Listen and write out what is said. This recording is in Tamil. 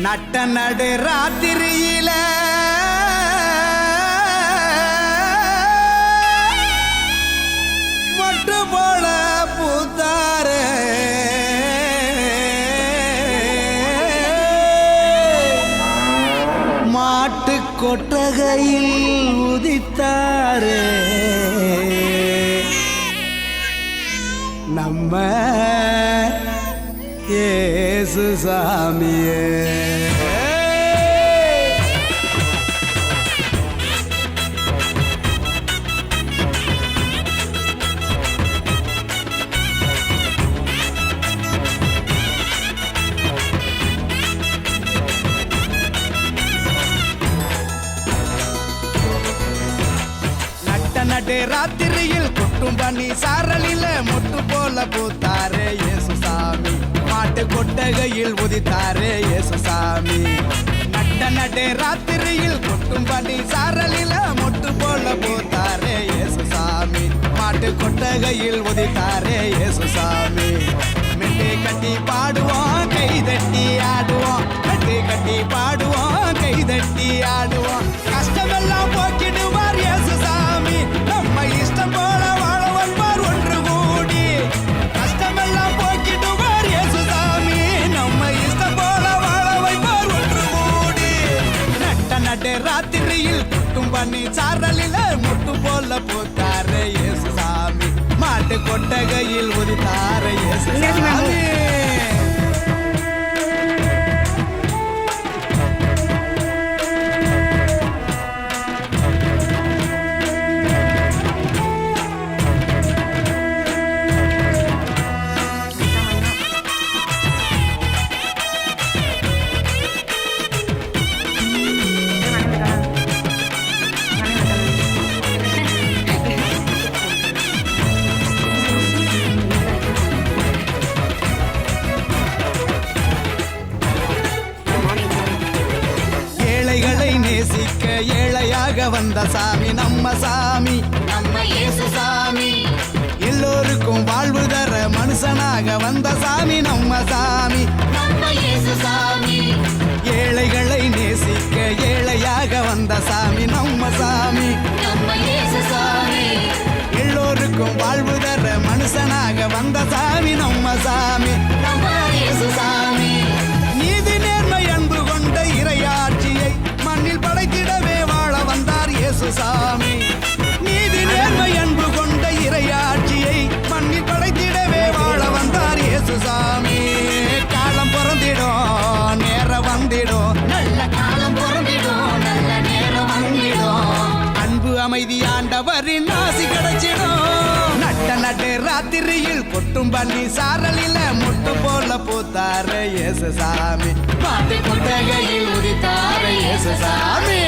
நட்ட நடு ராத்திரியில மொட்டு போல பூத்தாரே மாட்டு கொட்டகையில் உதித்தாரே நம்ம இயேசு சாமியே. நடு ராத்திரியில் கொட்டும் பண்ணி சாரலில மொட்டு போல பூத்தாரே இயேசு சாமி. மாட்டு கொட்டகையில் உதித்தாரே இயேசு சாமி. நடு ராத்திரியில் கொட்டும் பண்ணி சாரலில மொட்டு போல பூத்தாரே இயேசு சாமி. மாட்டு கொட்டகையில் உதித்தாரே இயேசு சாமி. மெட்டை கட்டி பாடுவோம் கை தட்டி ஆடுவோம். மெட்டை கட்டி பாடுவோம் கை தட்டி ஆடுவோம். கஷ்டமெல்லாம் போக்கிடுவார் இயேசு சாமி. நம்ம இஷ்டம் போல வாழ வைப்பார் ஒன்று கூடி. கஷ்டமெல்லாம் போக்கிடுவார் இயேசு சாமி. நம்ம இஷ்டம் போல வாழ வைப்பார் ஒன்று கூடி. நடு ராத்திரியில் குட்டும் பண்ணி சாரலில முட்டு போல பூத்தாரே இயேசு சாமி. மாட்டு கொட்டகையில் உதித்தாரே இயேசு சாமி. நேசிக்க ஏழையாக வந்த சாமி நம்ம சாமி. நம்ம இயேசு சாமி. எல்லோருக்கும் வாழ்வு தர மனுஷனாக வந்த சாமி நம்ம சாமி. நம்ம இயேசு சாமி. ஏழைகளை நேசிக்க ஏழையாக வந்த சாமி நம்ம சாமி. நம்ம இயேசு சாமி. எல்லோருக்கும் வாழ்வு தர மனுஷனாக வந்த சாமி நம்ம சாமி. நம்ம இயேசு சாமி. நீதி நேர்மை அன்பு கொண்ட இறையாட்சியை மண்ணில் படைத்திடவே வாழ வந்தார் இயேசு சாமி. நீதி நேர்மை அன்பு கொண்ட இறையாட்சியை மண்ணில் படைத்திடவே வாழ வந்தார் இயேசு சாமி. காலம் பிறந்திடும் நேரம் வந்திடும். நல்ல காலம் பிறந்திடும் நல்ல நேரம் வந்திடும். அன்பு அமைதி ஆண்டவரின் ஆசி கிடைச்சிடும். நடு ராத்திரியில் கொட்டும் பண்ணி சாரலில முட்டு போல பூத்தாரே இயேசு சாமி. மாட்டு கொட்டகையில் உதித்தாரே இயேசு சாமி.